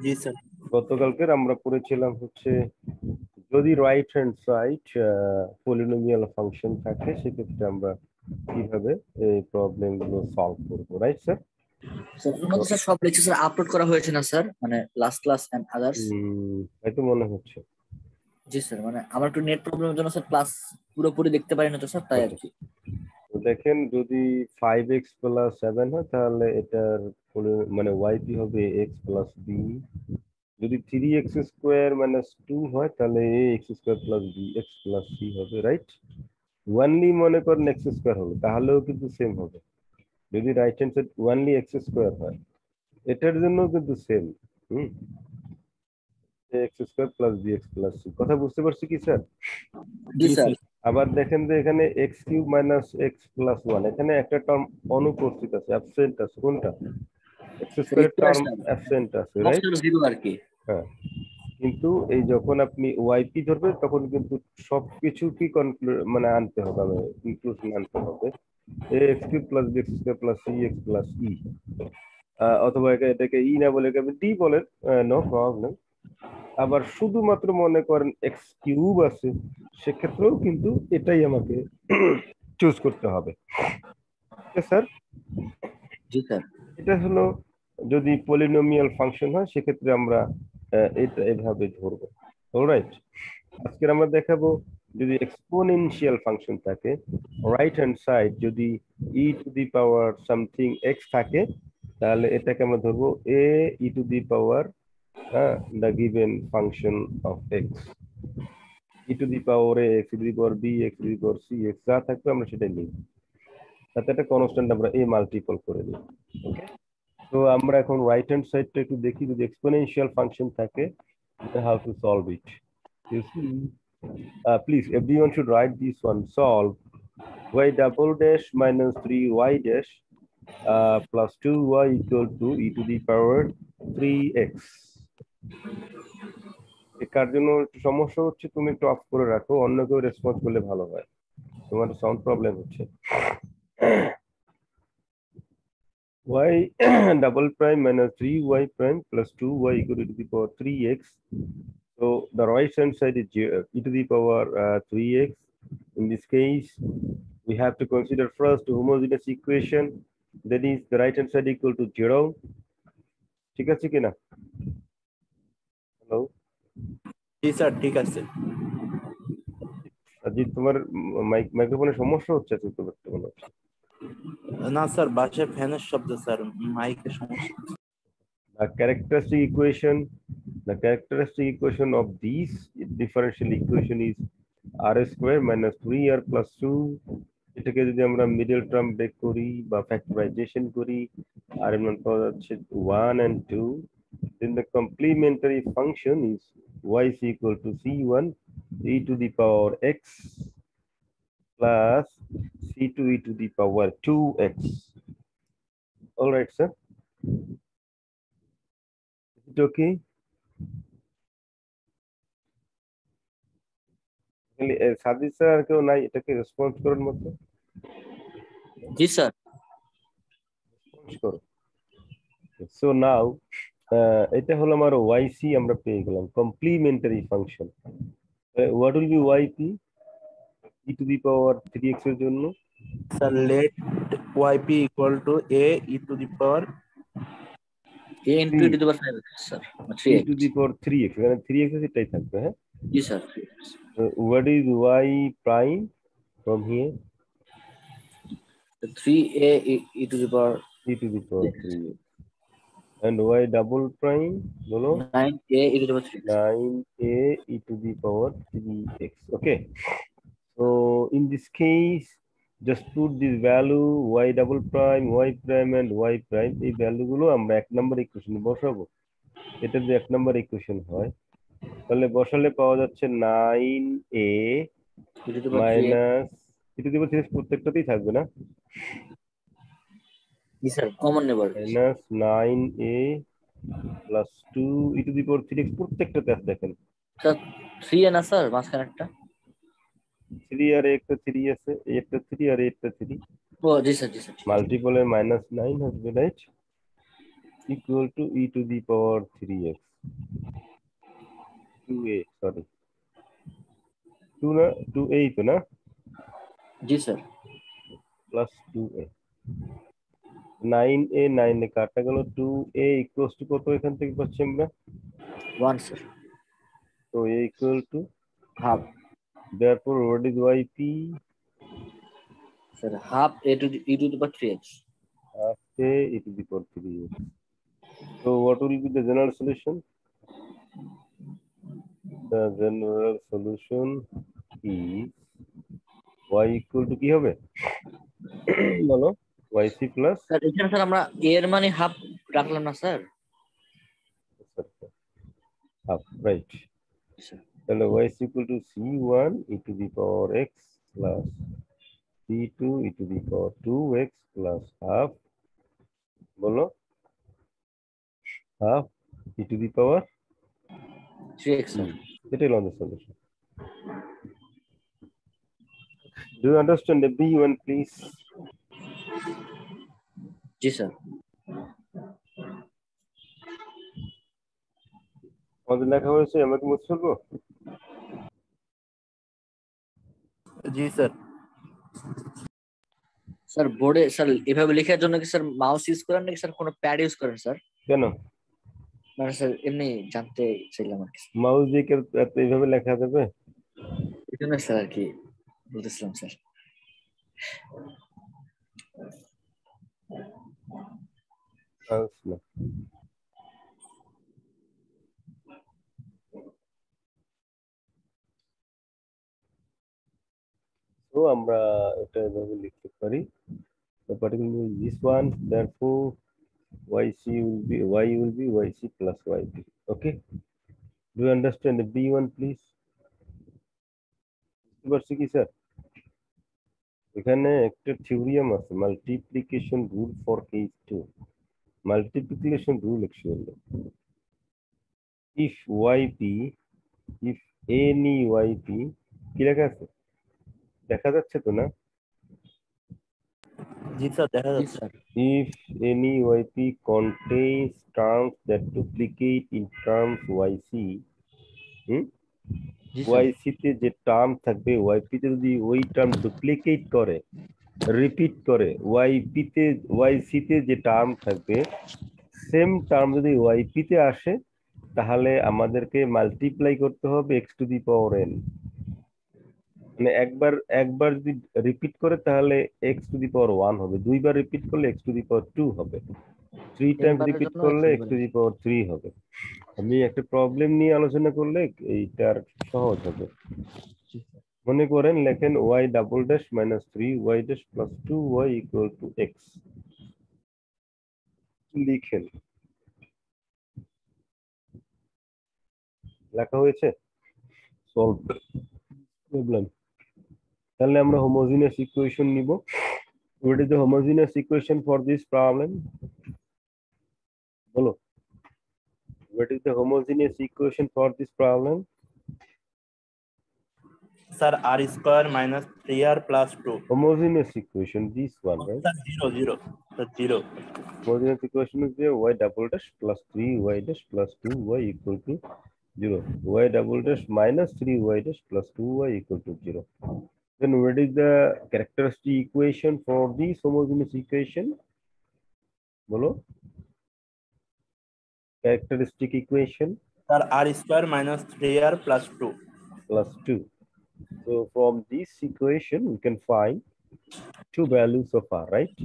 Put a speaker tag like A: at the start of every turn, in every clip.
A: জি sir.
B: গতকালকের আমরা পড়েছিলাম হচ্ছে যদি right hand side polynomial function থাকে সেক্ষেত্রে আমরা কিভাবে এই প্রবলেম গুলো সলভ করবো, রাইট স্যার?
A: স্যার আমাদের স্যার সব লেকচার স্যার আপলোড করা হয়েছে না স্যার, মানে লাস্ট ক্লাস এন্ড আদার্স?
B: তাই তো মনে হচ্ছে।
A: জি স্যার, মানে আমার একটু নেট প্রবলেমের জন্য স্যার ক্লাস পুরোপুরি দেখতে পারি না তো স্যার, তাই আর
B: ওকে,
A: কি।
B: তো দেখেন যদি 5x+7 হয় তাহলে এটার মানে ওয়াইপি হবে x+b। যদি 3x² - 2 হয় তাহলে ax² + bx+c হবে, রাইট? ওয়ানলি মনে করেন x² হবে তাহলেও কিন্তু সেম হবে। যদি right hand side only x² হয় এটার জন্য কিন্তু সেম। হুম, ax² + bx+c, কথা বুঝতে পারছি কি স্যার?
A: জি
C: জি
A: স্যার।
C: স্যার।
B: আবার দেখেন যে এখানে x³ - x+1 এখানে একটা টার্ম অনুপস্থিত আছে, অ্যাবসেন্ট আছে। কোনটা? x² টার্ম অ্যাবসেন্ট আছে, রাইট?
A: অপশন জিরো আর কি।
B: হ্যাঁ, কিন্তু এই যখন আপনি ওয়াইপি ধরবেন তখন কিন্তু সবকিছু কি মানে আনতে হবে, মানে ইনক্লুশন আনতে হবে। ax³ + bx²+cx+e, অথবা এটাকে ই না বলে এটাকে ডি বলেন, নো প্রবলেম। আবার শুধুমাত্র মনে করেন x³ আছে, সেক্ষেত্রেও কিন্তু এটাই আমাকে চুজ করতে হবে। স্যার,
A: জি স্যার।
B: এটা হলো যদি পলিনোমিয়াল ফাংশন হয় সেক্ষেত্রে আমরা এটা এভাবে ধরবো। অলরাইট, আজকে আমরা দেখাবো যদি এক্সপোনেনশিয়াল ফাংশন থাকে, রাইট হ্যান্ড সাইড যদি e⁻ সামথিং x থাকে, তাহলে এটাকে আমরা ধরবো a e⁻, the given function of x, e⁻x, e⁻b, x, e⁻c, x যা থাকবে আমরা সেটাই নিই, তাতে একটা কনস্ট্যান্ট আমরা a মাল্টিপল করে নিই। ওকে, তো আমরা এখন রাইট হ্যান্ড সাইডটা একটু দেখি। যদি এক্সপোনেনশিয়াল ফাংশন থাকে, how to solve it. You see, please everyone should write this one. Solve y double dash minus 3y dash plus 2y equal to e⁻3x. কার জন্য একটু সমস্যা হচ্ছে তুমি একটু অফ করে রাখো, অন্য কেউ রেসপন্স করলে ভালো হয়, তোমার সাউন্ড প্রবলেম হচ্ছে। y double prime minus 3y prime plus 2y equal to e⁻3x. So the right hand side is e⁻3x. In this case, we have to consider first homogeneous equation, that is the right hand side equal to 0. ঠিক আছে কিনা? Hello
C: জি sir, ঠিক আছে।
B: আজি, তোমার মাইক্রোফোনের সমস্যা হচ্ছে তো একটু মনে হচ্ছে।
C: না স্যার, বাসায় ফ্যানের শব্দ স্যার, মাইকের সমস্যা।
B: The characteristic equation, of these differential equation is r² minus 3r plus 2. এটাকে যদি আমরা মিডল টার্ম ব্রেক করি বা ফ্যাক্টরাইজেশন করি, আর এর মান পাওয়া যাচ্ছে 1 and 2. Then the complementary function is y is equal to c1 e⁻x plus c2 e⁻2x. All right, sir. Is it okay? Sadiq sir আর কেউ নাই এটাকে রেসপন্স করার মতো?
A: জি স্যার।
B: রেসপন্স করো। সো নাও এটা হলো আমার ওয়াইসি, আমরা পেয়ে গেলাম complementary function. What will be YP e⁻3x এর জন্য?
C: Sir let YP equal to A E to the power
A: a into e⁻5x sir, 3x।
B: e⁻3x, এখানে 3x এটাই থাকবে, হ্যাঁ।
A: জি sir, 3x।
B: What is Y prime from here?
A: 3a e⁻3x
B: e⁻3x and y double prime বলো
A: 9a e⁻3x।
B: 9a e⁻3x. Okay, so in this case just put this value y double prime, y prime and y prime, এই value গুলো আমরা এক নম্বর ইকুয়েশনে বসাবো। এটা যদি এক নম্বর ইকুয়েশন হয় তাহলে বসালে পাওয়া যাচ্ছে 9a মাইনাস e⁻3x, প্রত্যেকটাতেই থাকবে না,
A: জি স্যার, কমন নেবার।
B: মাইনাস 9a প্লাস 2 e⁻3x, প্রত্যেকটাতে আছে দেখেন।
A: স্যার 3a না স্যার, মাঝখানে একটা।
B: 3 আর একটা 3 আছে, এই একটা 3 আর এই একটা 3,
A: ও জি স্যার, জি স্যার, ঠিক আছে।
B: মাল্টিপলে -9 আসবে, right? equal to e to the power 3x 2a sorry 2 না 2a তো না
A: জি স্যার
B: plus 2a 9a 9 এ কাটা গেল 2a equals to কত এখান থেকে পাচ্ছি আমরা
A: 1 sir
B: so a equal to
A: half
B: therefore what is yp
A: sir half a to the e to the power 3x
B: half a e to the power 3x so what will be the general solution the general solution is y equal to কি হবে বলো yc plus
A: sir এখানে sir আমরা a এর মানে half রাখলাম না sir
B: half right তাহলে y is equal to c1 e to the power x plus c2 e to the power 2x plus half বলো half e to the power
A: 3x sir
B: এটাই হলো আমাদের solution do you understand the b1 please
A: G sir
B: আমাদের লেখা হয়েছে আমরা কি মুছে ফেলবো
C: জি স্যার।
A: স্যার বোর্ডে স্যার এভাবে লেখার জন্য কি স্যার মাউস ইউজ করেন নাকি স্যার কোনো প্যাড ইউজ করেন স্যার
B: কেন
A: মানে স্যার এমনি জানতে চাইলাম আর কি
B: মাউস দিয়ে কি এত এইভাবে লেখা যাবে
A: এই জন্য স্যার আর কি বলতেছিলাম স্যার
B: মাউস না তো আমরা এটা এভাবে লিখতে পারি so particularly this one therefore yc will be yc plus yp okay do you understand the b1 please বুঝতে পারছি কি স্যার এখানে একটা থিওরিয়াম আছে multiplication rule for case 2 multiplication rule actually if yp if any yp কি লেখা আছে দেখা যাচ্ছে তো না
C: জি স্যার দেখা
A: জি
C: যাচ্ছে।
A: Sir
B: if any yp contains terms that duplicate in terms yc
A: G sir
B: yc তে যে টার্ম থাকবে yp তে যদি ওই টার্ম ডুপ্লিকেট করে রিপিট করে yp তে yc তে যে টার্ম থাকবে সেম টার্ম যদি yp তে আসে তাহলে আমাদেরকে মাল্টিপ্লাই করতে হবে x two the power n মানে একবার যদি রিপিট করে তাহলে x টু দি পাওয়ার 1 হবে দুইবার রিপিট করলে x টু দি পাওয়ার 2 হবে 3 টাইমস
A: তিনবারের
B: রিপিট
A: জন্য
B: করলে
A: x
B: x টু দি পাওয়ার 3 হবে আমি একটা প্রবলেম নিয়ে আলোচনা করলে এইটার সহজ হবে মনে করেন লেখেন y double dash minus 3 y dash plus 2y equal to x লিখেন লেখা হয়েছে সলভ প্রবলেম তাহলে আমরা হোমোজিনিয়াস ইকুয়েশন নিব what is the homogeneous equation for this problem বলো what is the homogeneous equation for this problem
C: sir আর square minus 3r plus 2
B: homogeneous equation this one right
C: sir zero sir zero
B: homogeneous equation is there y double dash plus 3y dash plus 2y equal to 0 y double dash minus 3y dash plus 2y equal to 0 then what is the characteristic equation for this homogeneous equation bolo characteristic equation
C: sir আর square minus 3r plus 2
B: plus 2 so from this equation we can find two values of r right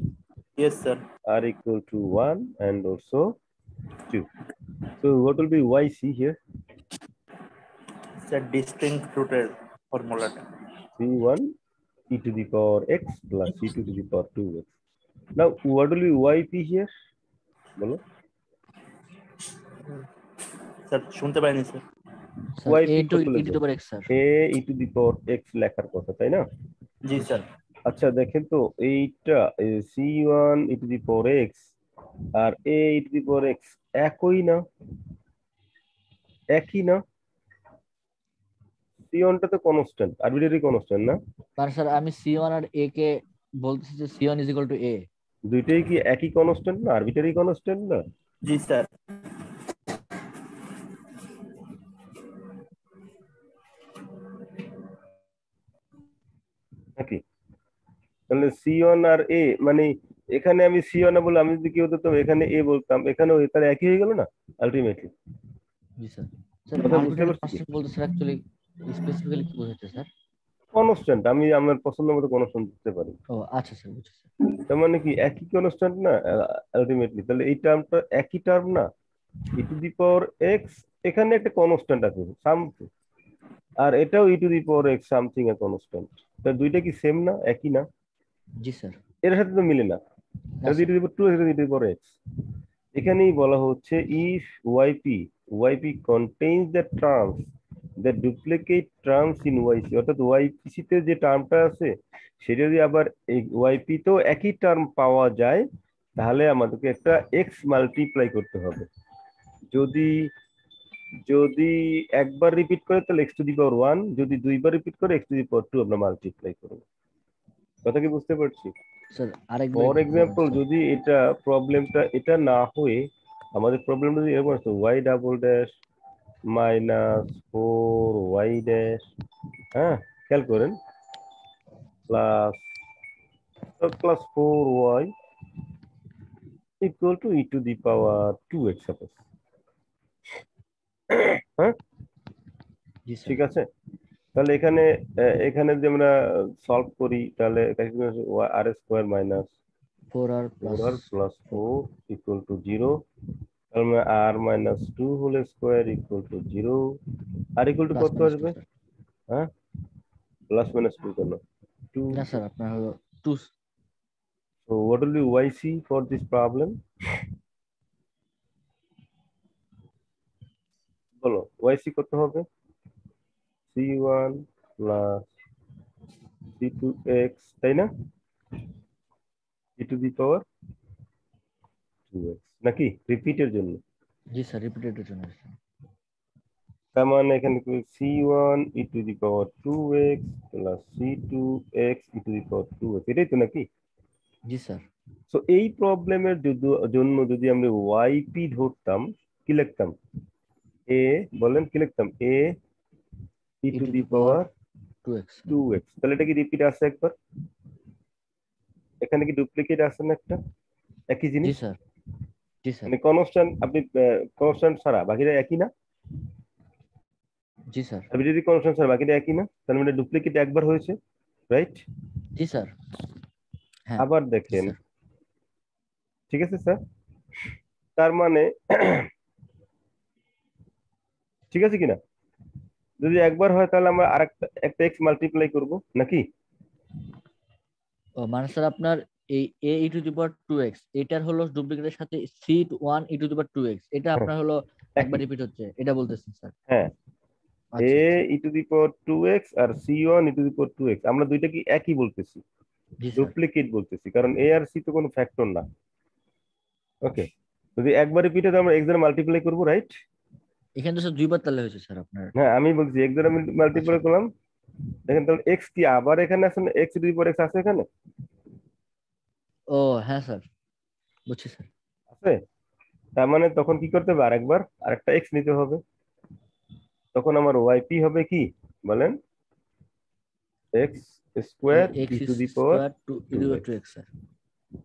C: yes sir
B: r equal to 1 and also 2 so what will be yc here
C: sir distinct রুটের ফর্মুলাটা
B: c1 e to the power x plus c2 to the power 2x now what will be yp here bolo
C: sir শুনতে পাইনি sir
B: yp
A: a to
B: কত
A: e to
B: লিখবো
A: the power x sir
B: a e to the power x লেখার কথা তাই না
C: জি sir
B: আচ্ছা দেখেন তো এইটা c1 e to the power x R a e to the power x একই না একই না c1 টা তো কনস্ট্যান্ট আরবিট্রারি কনস্ট্যান্ট না
A: মানে স্যার আমি c1 আর a কে বলতেছি যে c1 is equal to a
B: দুইটাই কি একই কনস্ট্যান্ট না আরবিট্রারি কনস্ট্যান্ট না
C: জি স্যার।
B: নাকি? তাহলে C1 আর A, মানে এখানে আমি C1 না বলে আমি যদি কি হতো, তো এখানে A বলতাম, এখানেও A, তাহলে একই হয়ে গেল না আলটিমেটলি?
A: জি স্যার। স্যার
B: কথা বুঝতে
A: আরবিট্রারি
B: পারছি কি?
A: কনস্ট্যান্ট বলতে স্যার অ্যাকচুয়ালি স্পেসিফিক্যালি কি বোঝাচ্ছে স্যার?
B: কনস্ট্যান্ট, আমি আমার পছন্দ মতো কনস্ট্যান্ট দিতে পারি।
A: ও আচ্ছা স্যার, বুঝছি স্যার।
B: তার মানে কি একই কনস্ট্যান্ট না আলটিমেটলি? তাহলে এই টার্মটা একই টার্ম না? ই টু দি পাওয়ার এক্স, এখানে একটা কনস্ট্যান্ট আছে সামথিং, আর এটাও E to the power X something a constant. তা দুইটা কি সেম না, একই না?
A: জি স্যার।
B: এর সাথে তো মিলে না।
A: না
B: এটা E
A: sir.
B: To the power two, এটা E to the power X. এখানেই বলা হচ্ছে if YP contains the terms that duplicate terms in YC, অর্থাৎ ওয়াইপিসি তে যে টার্মটা আছে সেটা যদি আবার এই ওয়াইপি তেও একই টার্ম পাওয়া যায়, তাহলে আমাদেরকে একটা এক্স মাল্টিপ্লাই করতে হবে। যদি যদি একবার রিপিট করে তাহলে x to the power one, যদি দুইবার রিপিট করে x to the power two আমরা মাল্টিপ্লাই করবো। কথা কি বুঝতে পারছি?
A: স্যার আরেকবার
B: ফর
A: একটু বলেন
B: এক্সাম্পল,
A: স্যার।
B: যদি এটা প্রবলেমটা এটা না হয়ে আমাদের প্রবলেমটা যদি এরকম আসতো y double dash minus four y dash, হ্যাঁ খেয়াল করেন, plus plus four y equal to e to the power two x suppose, হ্যাঁ
A: জি স্যার।
B: ঠিক আছে। তাহলে এখানে এখানে যদি আমরা সলভ করি তাহলে R square minus
A: 4r
B: four
A: plus
B: R plus
A: 4।
B: Four equal to zero. তাহলে R minus two whole square equal to zero. R equal to
A: plus
B: কত
A: মাইনাস 2
B: আসবে?
A: স্যার।
B: হ্যাঁ, প্লাস মাইনাস টু কেন? টু।
A: না sir, আপনার হলো 2।
B: So what will be YC for this problem? বলো YC কত হবে? C1 প্লাস C2x, তাই না? e two the power 2x, নাকি রিপিটের জন্য?
A: জি স্যার, রিপিটেডের জন্য স্যার।
B: তার মানে এখানে C1 E to the power 2x plus C2x E to the power 2x, এটাই তো নাকি?
A: জি স্যার।
B: সো এই প্রবলেমের জন্য যদি আমরা ওয়াইপি ধরতাম, কি লিখতাম? এ, বলেন কি লিখতাম? এ ই
A: ই
B: to
A: to
B: the
A: the power
B: power
A: 2x।
B: 2x, তাহলে এটা কি রিপিট আছে একবার? এখানে কি ডুপ্লিকেট আছে না একটা? একই
A: জি
B: জিনিস,
A: স্যার। জি স্যার।
B: মানে কনস্ট্যান্ট, আপনি কনস্ট্যান্ট ছাড়া বাকিটা একই না?
A: জি স্যার।
B: আপনি যদি কনস্ট্যান্ট ছাড়া বাকিটা একই না, তার মানে ডুপ্লিকেট একবার হয়েছে, রাইট?
A: জি স্যার। হ্যাঁ।
B: আবার
A: জি
B: দেখেন,
A: স্যার।
B: ঠিক আছে স্যার, তার মানে ঠিক আছে কিনা? যদি একবার হয় তাহলে আমরা আরেকটা একটা এক্স মাল্টিপ্লাই করব নাকি?
A: ও মানে স্যার আপনার এই a E to the power 2x এটার হলো ডুপ্লিকেটের সাথে c1 E to the power 2x, এটা
B: হ্যাঁ,
A: আপনার হলো একবার
B: একই,
A: রিপিট হচ্ছে, এটা বলতেছেন স্যার?
B: হ্যাঁ। এ
A: আচ্ছা আচ্ছা।
B: ই to the power 2x R C1 E to the power 2x, আমরা দুইটা কি একই বলতেছি?
A: জি স্যার।
B: ডুপ্লিকেট বলতেছি, কারণ এ আর সি তো কোনো ফ্যাক্টর না। ওকে, যদি একবার রিপিট হয় আমরা এক্স দ্বারা মাল্টিপ্লাই করবো, রাইট?
A: এখানে তো স্যার দুইবার তাহলে হয়েছে স্যার আপনার।
B: হ্যাঁ, আমি বলছি এক্স দ্বারা
A: আচ্ছা।
B: মাল্টিপ্লাই করলাম। দেখেন তাহলে এক্স কি আবার এখানে আছে না? X to the power x আছে এখানে,
A: ও হ্যাঁ স্যার, বুঝছি স্যার।
B: আছে। তার মানে তখন কি করতে হবে? আরেকবার আরেকটা এক্স নিতে হবে। তখন আমার ওয়াইপি হবে কি বলেন? X square e
A: x
B: to the power
A: square to e
B: to
A: to the power
B: x.
A: 2x sir.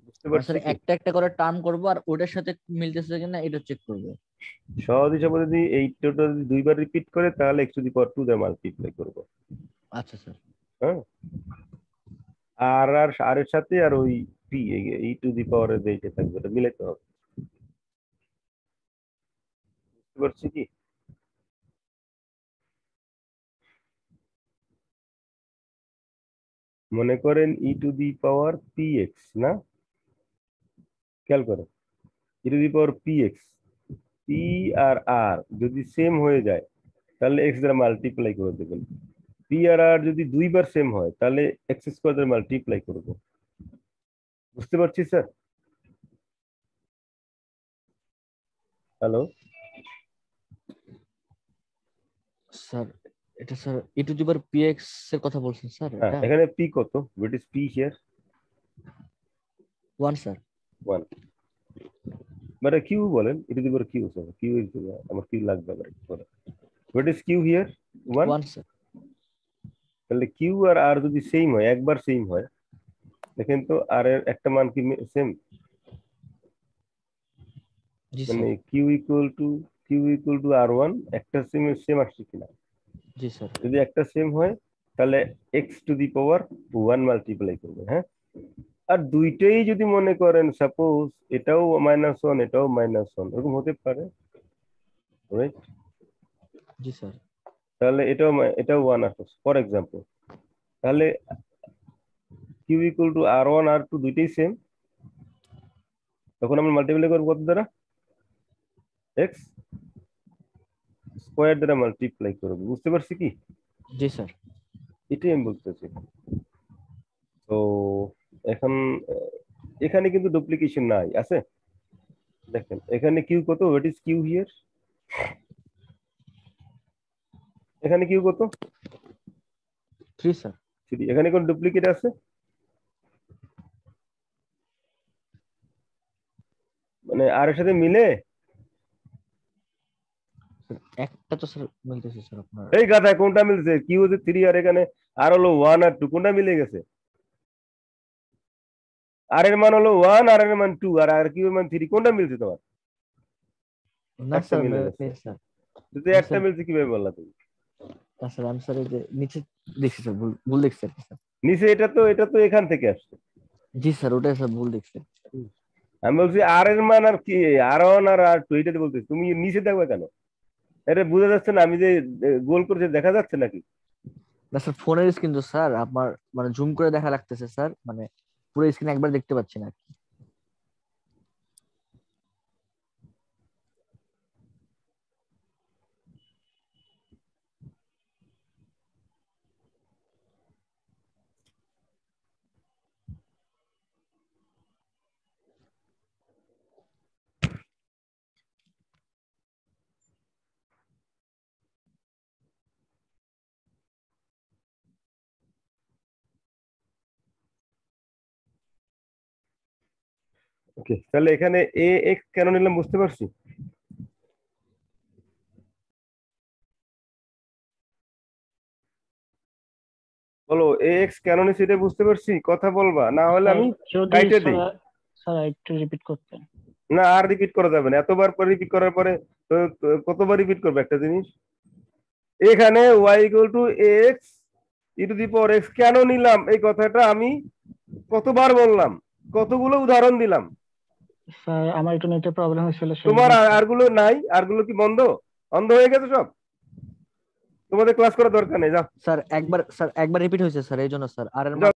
B: বুঝতে
A: মানে
B: পারছি
A: স্যার
B: কি?
A: একটা একটা করে টার্ম করবো আর ওটার সাথে মিলতেছে কিনা এটা চেক করবো।
B: সহজ হিসাবে যদি এইটা যদি দুইবার রিপিট করে তাহলে x to the power two দিয়ে মাল্টিপ্লাই করবো,
A: আচ্ছা স্যার।
B: হ্যাঁ। আর আর আর এর সাথে আর ওই পি ই টু দি পাওয়ার এর যেটা থাকবে এটা মিলাতে হবে। বুঝতে পারছি কি? মনে করেন E to the power P X না, খেয়াল করো, E to the power P X, P আর আর যদি সেম হয়ে যায় তাহলে এক্স দ্বারা মাল্টিপ্লাই করে দেবেন। পি আর আর যদি দুইবার সেম হয় তাহলে এক্স স্কোয়ার দ্বারা মাল্টিপ্লাই করবো। বুঝতে পারছি স্যার? হ্যালো?
A: স্যার এটা sir E to the power px এর কথা বলছেন স্যার,
B: হ্যাঁ,
A: এটা
B: এখানে পি কত? What is P here?
A: 1 sir.
B: 1। মানে কিউ বলেন, এটা দিব কিউ স্যার, কিউ এর আমার কিউ লাগবে আবার বলেন। What is Q here? 1।
A: 1 sir.
B: তাহলে কিউ আর আর যদি সেম হয়, একবার সেম হয়, দেখেন তো আর এর একটা মান কি সেম?
A: জি
B: মানে
A: স্যার।
B: কিউ ইকুয়াল টু আর1 একটা সেম আসছে কিনা?
A: জি স্যার।
B: যদি একটা সেম হয় তাহলে x to the power 1 multiply করবে, হ্যাঁ। আর দুইটাই যদি মনে করেন সাপোজ এটাও -1 এটাও -1 এরকম হতে পারে, রাইট?
A: জি স্যার।
B: তাহলে এটাও 1 আসছে ফর এক্সাম্পল। তাহলে কিউ ইকুয়াল টু আর1 আর2 দুইটাই সেম, তখন আমরা মাল্টিপ্লাই করবো কত দ্বারা? এক্স স্কোয়ার দ্বারা মাল্টিপ্লাই করবো। বুঝতে পারছি কি?
A: জি স্যার।
B: এটাই আমি বলতেছি। তো এখন এখানে কিন্তু ডুপ্লিকেশন নাই, আছে? দেখেন এখানে কিউ কত? What is Q here? এখানে কিউ কত?
A: 3 স্যার।
B: 3। এখানে কোন ডুপ্লিকেট আছে? মানে আর এর সাথে মিলে?
A: একটা তো স্যার মিলতেছে স্যার আপনার।
B: এই গাধা, কোনটা মিলছে? কিউ হচ্ছে 3 আর এখানে আর হলো 1 আর 2, কোনটা মিলে গেছে? আর এর মান হলো 1 আর এর মান 2 আর আর কিউ এর মান 3, কোনটা মিলছে তোমার?
A: না
B: একটা
A: স্যার
B: মিলে গেছে।
A: স্যার।
B: যদি
A: আমি
B: একটা
A: স্যার,
B: মিলছে কিভাবে বললা তুমি?
A: না স্যার আমি স্যার এই যে নিচে দেখছি স্যার, ভুল ভুল দেখছি আর কি স্যার।
B: নিচে এটা তো এখান থেকে আসছে।
A: জি স্যার, ওটাই স্যার ভুল দেখছি।
B: আমি বলছি আর এর মান আর কি আর1 আর আর2 এটাতে বলতেছি, তুমি নিচে দেখবে কেন? এটা বোঝা যাচ্ছে না আমি যে গোল করছে দেখা যাচ্ছে নাকি?
A: না স্যার, ফোনের স্ক্রিন তো স্যার, আপনার মানে জুম করে দেখা লাগতেছে স্যার, মানে পুরো স্ক্রিন একবার দেখতে পাচ্ছি না আর কি।
B: ওকে, তাহলে এখানে এ এক্স কেন নিলাম বুঝতে পারছি? বলো এ এক্স কেন নিছি এটা বুঝতে পারছি? কথা বলবা, না হলে
D: স্যার
B: আমি
D: যদি
B: কাইটে দিই।
D: স্যার একটু রিপিট করতেন।
B: না আর রিপিট করা যাবে না, এতবার পরে রিপিট করার পরে তো কতবার রিপিট করবে একটা জিনিস? এখানে y equal to x e to the power x কেন নিলাম এই কথাটা আমি কতবার বললাম, কতগুলো উদাহরণ দিলাম।
D: স্যার আমার একটু নেটের প্রবলেম হয়েছিল
B: তোমার
D: সেজন্য।
B: আরগুলো নাই? আরগুলো কি বন্ধ অন্ধ হয়ে গেছে সব? তোমাদের ক্লাস করার দরকার নেই, যাও।
A: স্যার একবার রিপিট হয়েছে স্যার, এই জন্য স্যার আর এর
B: যাও।